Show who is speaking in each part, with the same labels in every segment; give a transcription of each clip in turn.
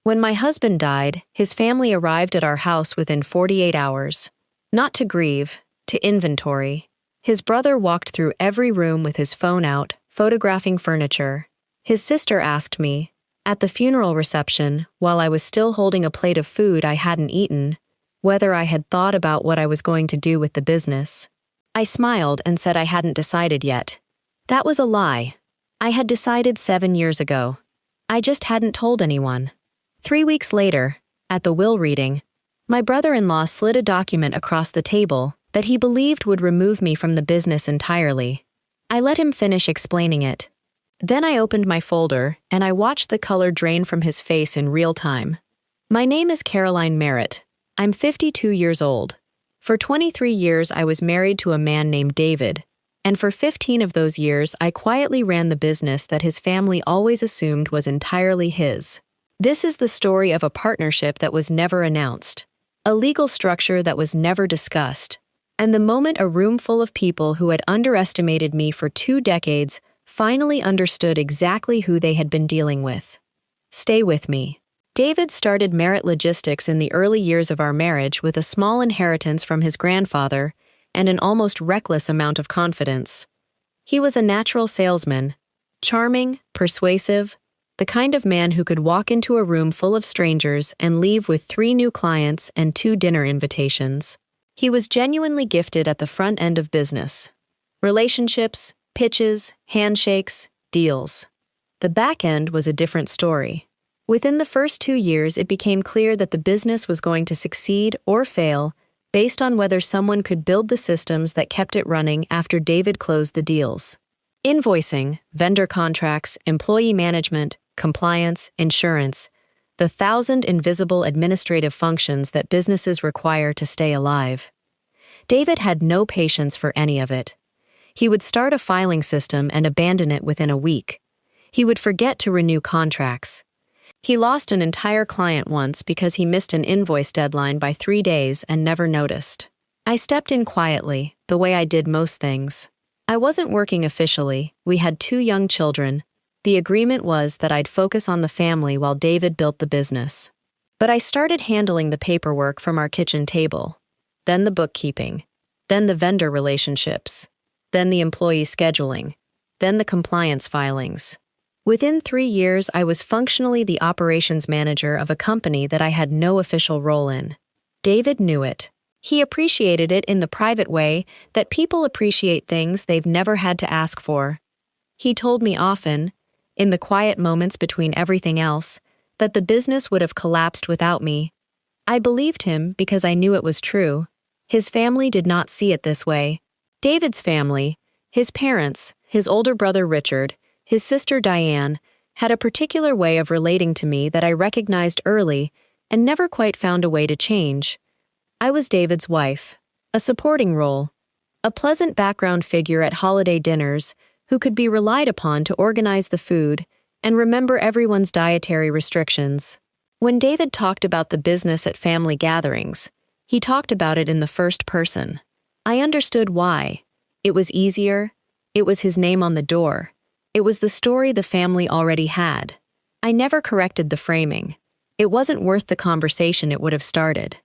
Speaker 1: When my husband died, his family arrived at our house within 48 hours. Not to grieve, to inventory. His brother walked through every room with his phone out, photographing furniture. His sister asked me, at the funeral reception, while I was still holding a plate of food I hadn't eaten, whether I had thought about what I was going to do with the business. I smiled and said I hadn't decided yet. That was a lie. I had decided 7 years ago. I just hadn't told anyone. 3 weeks later, at the will reading, my brother-in-law slid a document across the table that he believed would remove me from the business entirely. I let him finish explaining it. Then I opened my folder and I watched the color drain from his face in real time. My name is Caroline Merritt. I'm 52 years old. For 23 years I was married to a man named David, and for 15 of those years I quietly ran the business that his family always assumed was entirely his. This is the story of a partnership that was never announced, a legal structure that was never discussed, and the moment a room full of people who had underestimated me for 2 decades finally understood exactly who they had been dealing with. Stay with me. David started Merritt Logistics in the early years of our marriage with a small inheritance from his grandfather and an almost reckless amount of confidence. He was a natural salesman, charming, persuasive, the kind of man who could walk into a room full of strangers and leave with 3 new clients and 2 dinner invitations. He was genuinely gifted at the front end of business. Relationships, pitches, handshakes, deals. The back end was a different story. Within the first 2 years, it became clear that the business was going to succeed or fail based on whether someone could build the systems that kept it running after David closed the deals. Invoicing, vendor contracts, employee management, compliance, insurance, the 1,000 invisible administrative functions that businesses require to stay alive. David had no patience for any of it. He would start a filing system and abandon it within a week. He would forget to renew contracts. He lost an entire client once because he missed an invoice deadline by 3 days and never noticed. I stepped in quietly, the way I did most things. I wasn't working officially. We had 2 young children. The agreement was that I'd focus on the family while David built the business. But I started handling the paperwork from our kitchen table, then the bookkeeping, then the vendor relationships, then the employee scheduling, then the compliance filings. Within 3 years, I was functionally the operations manager of a company that I had no official role in. David knew it. He appreciated it in the private way that people appreciate things they've never had to ask for. He told me often, in the quiet moments between everything else, that the business would have collapsed without me. I believed him because I knew it was true. His family did not see it this way. David's family, his parents, his older brother Richard, his sister Diane, had a particular way of relating to me that I recognized early and never quite found a way to change. I was David's wife, a supporting role, a pleasant background figure at holiday dinners who could be relied upon to organize the food and remember everyone's dietary restrictions. When David talked about the business at family gatherings, he talked about it in the first person. I understood why. It was easier. It was his name on the door. It was the story the family already had. I never corrected the framing. It wasn't worth the conversation it would have started.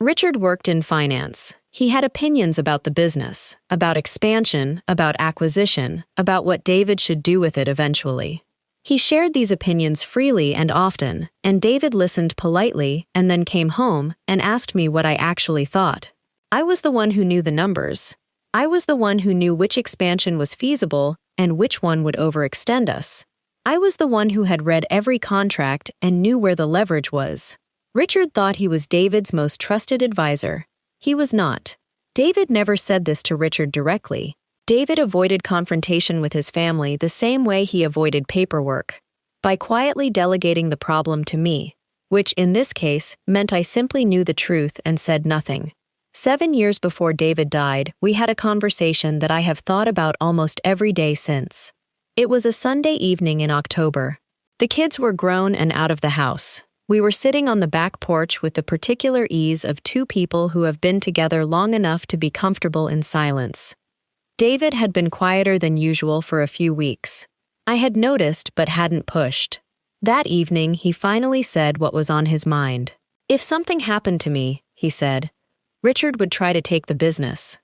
Speaker 1: Richard worked in finance. He had opinions about the business, about expansion, about acquisition, about what David should do with it eventually. He shared these opinions freely and often, and David listened politely and then came home and asked me what I actually thought. I was the one who knew the numbers. I was the one who knew which expansion was feasible and which one would overextend us. I was the one who had read every contract and knew where the leverage was. Richard thought he was David's most trusted advisor. He was not. David never said this to Richard directly. David avoided confrontation with his family the same way he avoided paperwork, by quietly delegating the problem to me, which in this case meant I simply knew the truth and said nothing. 7 years before David died, we had a conversation that I have thought about almost every day since. It was a Sunday evening in October. The kids were grown and out of the house. We were sitting on the back porch with the particular ease of 2 people who have been together long enough to be comfortable in silence. David had been quieter than usual for a few weeks. I had noticed but hadn't pushed. That evening, he finally said what was on his mind. If something happened to me, he said, Richard would try to take the business.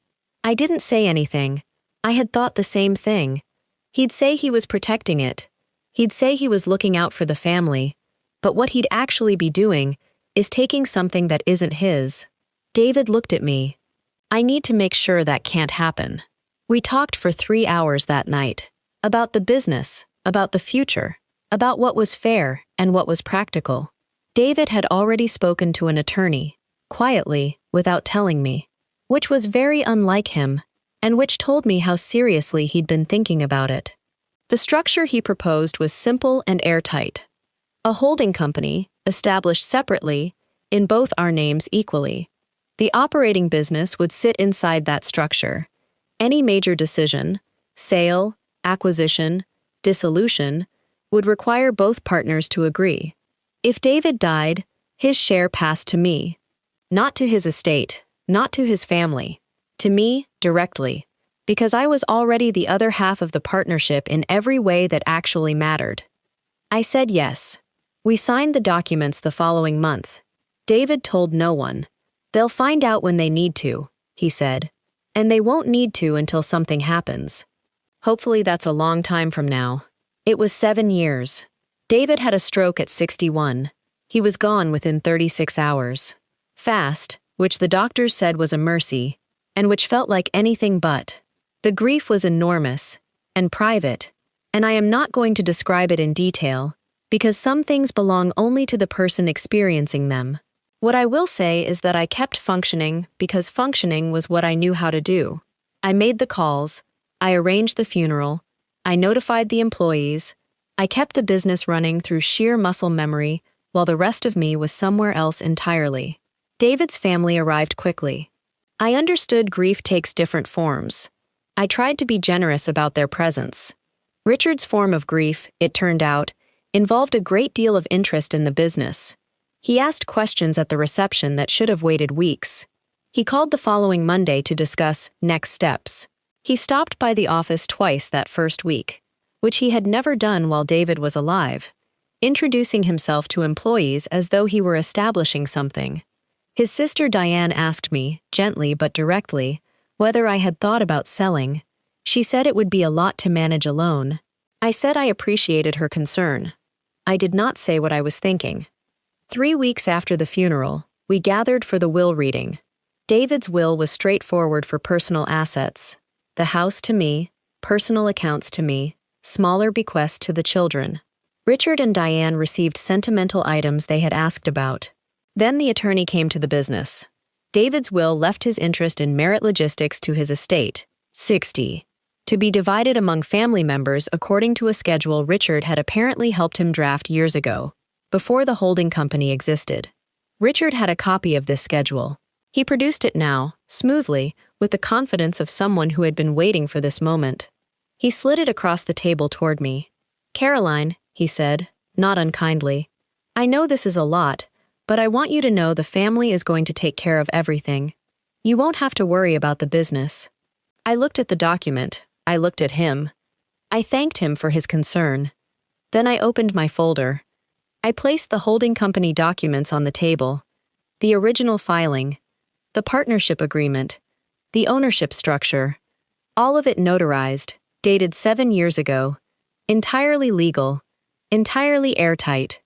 Speaker 1: I didn't say anything. I had thought the same thing. He'd say he was protecting it. He'd say he was looking out for the family. But what he'd actually be doing is taking something that isn't his. David looked at me. I need to make sure that can't happen. We talked for 3 hours that night. About the business, about the future, about what was fair and what was practical. David had already spoken to an attorney, quietly, without telling me, which was very unlike him, and which told me how seriously he'd been thinking about it. The structure he proposed was simple and airtight. A holding company, established separately, in both our names equally. The operating business would sit inside that structure. Any major decision, sale, acquisition, dissolution, would require both partners to agree. If David died, his share passed to me. Not to his estate, not to his family. To me, directly. Because I was already the other half of the partnership in every way that actually mattered. I said yes. We signed the documents the following month. David told no one. They'll find out when they need to, he said. And they won't need to until something happens. Hopefully that's a long time from now. It was 7 years. David had a stroke at 61. He was gone within 36 hours. Fast, which the doctors said was a mercy, and which felt like anything but. The grief was enormous, and private, and I am not going to describe it in detail, because some things belong only to the person experiencing them. What I will say is that I kept functioning because functioning was what I knew how to do. I made the calls, I arranged the funeral, I notified the employees, I kept the business running through sheer muscle memory while the rest of me was somewhere else entirely. David's family arrived quickly. I understood grief takes different forms. I tried to be generous about their presence. Richard's form of grief, it turned out, involved a great deal of interest in the business. He asked questions at the reception that should have waited weeks. He called the following Monday to discuss next steps. He stopped by the office twice that first week, which he had never done while David was alive, introducing himself to employees as though he were establishing something. His sister Diane asked me, gently but directly, whether I had thought about selling. She said it would be a lot to manage alone. I said I appreciated her concern. I did not say what I was thinking. 3 weeks after the funeral, we gathered for the will reading. David's will was straightforward for personal assets. The house to me, personal accounts to me, smaller bequests to the children. Richard and Diane received sentimental items they had asked about. Then the attorney came to the business. David's will left his interest in Merit Logistics to his estate, 60, to be divided among family members according to a schedule Richard had apparently helped him draft years ago, before the holding company existed. Richard had a copy of this schedule. He produced it now, smoothly, with the confidence of someone who had been waiting for this moment. He slid it across the table toward me. Caroline, he said, not unkindly, I know this is a lot, but I want you to know the family is going to take care of everything. You won't have to worry about the business. I looked at the document. I looked at him. I thanked him for his concern. Then I opened my folder. I placed the holding company documents on the table. The original filing, the partnership agreement, the ownership structure, all of it notarized, dated 7 years ago, entirely legal, entirely airtight.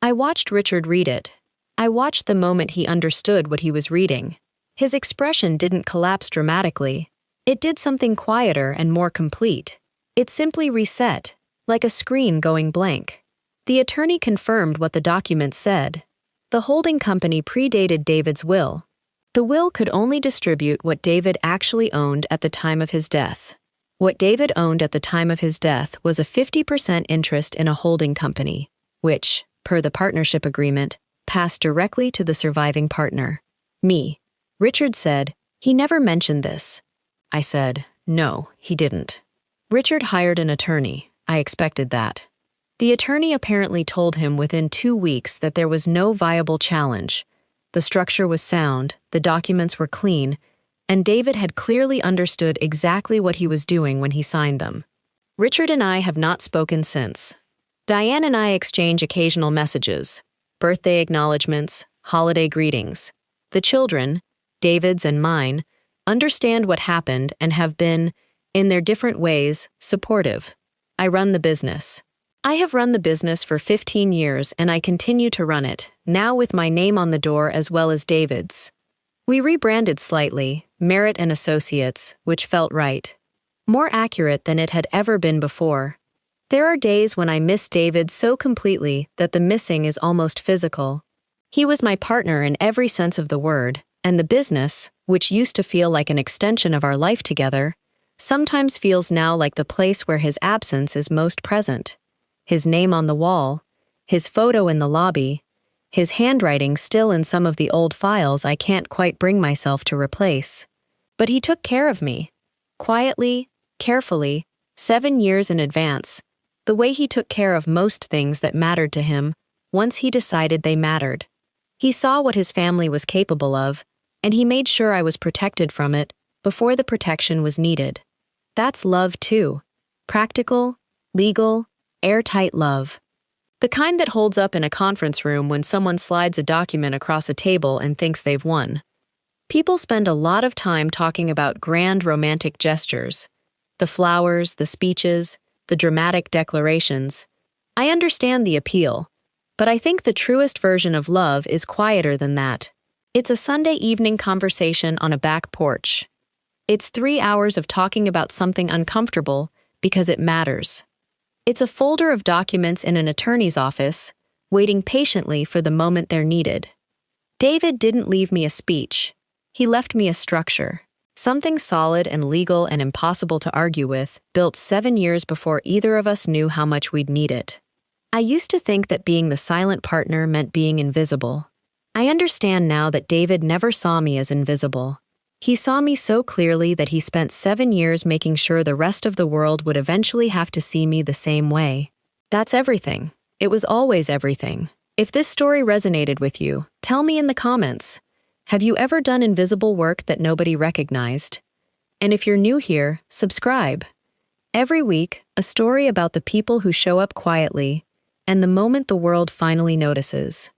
Speaker 1: I watched Richard read it. I watched the moment he understood what he was reading. His expression didn't collapse dramatically. It did something quieter and more complete. It simply reset, like a screen going blank. The attorney confirmed what the document said. The holding company predated David's will. The will could only distribute what David actually owned at the time of his death. What David owned at the time of his death was a 50% interest in a holding company, which, per the partnership agreement, passed directly to the surviving partner, me. Richard said, he never mentioned this. I said, no, he didn't. Richard hired an attorney. I expected that. The attorney apparently told him within 2 weeks that there was no viable challenge. The structure was sound, the documents were clean, and David had clearly understood exactly what he was doing when he signed them. Richard and I have not spoken since. Diane and I exchange occasional messages, birthday acknowledgments, holiday greetings. The children, David's and mine, understand what happened and have been, in their different ways, supportive. I run the business. I have run the business for 15 years and I continue to run it, now with my name on the door as well as David's. We rebranded slightly, Merit and Associates, which felt right. More accurate than it had ever been before. There are days when I miss David so completely that the missing is almost physical. He was my partner in every sense of the word, and the business, which used to feel like an extension of our life together, sometimes feels now like the place where his absence is most present. His name on the wall, his photo in the lobby, his handwriting still in some of the old files I can't quite bring myself to replace. But he took care of me. Quietly, carefully, 7 years in advance, the way he took care of most things that mattered to him, once he decided they mattered. He saw what his family was capable of, and he made sure I was protected from it before the protection was needed. That's love too. Practical, legal, airtight love. The kind that holds up in a conference room when someone slides a document across a table and thinks they've won. People spend a lot of time talking about grand romantic gestures. The flowers, the speeches, the dramatic declarations. I understand the appeal, but I think the truest version of love is quieter than that. It's a Sunday evening conversation on a back porch. It's 3 hours of talking about something uncomfortable because it matters. It's a folder of documents in an attorney's office, waiting patiently for the moment they're needed. David didn't leave me a speech. He left me a structure. Something solid and legal and impossible to argue with, built 7 years before either of us knew how much we'd need it. I used to think that being the silent partner meant being invisible. I understand now that David never saw me as invisible. He saw me so clearly that he spent 7 years making sure the rest of the world would eventually have to see me the same way. That's everything. It was always everything. If this story resonated with you, tell me in the comments. Have you ever done invisible work that nobody recognized? And if you're new here, subscribe. Every week, a story about the people who show up quietly, and the moment the world finally notices.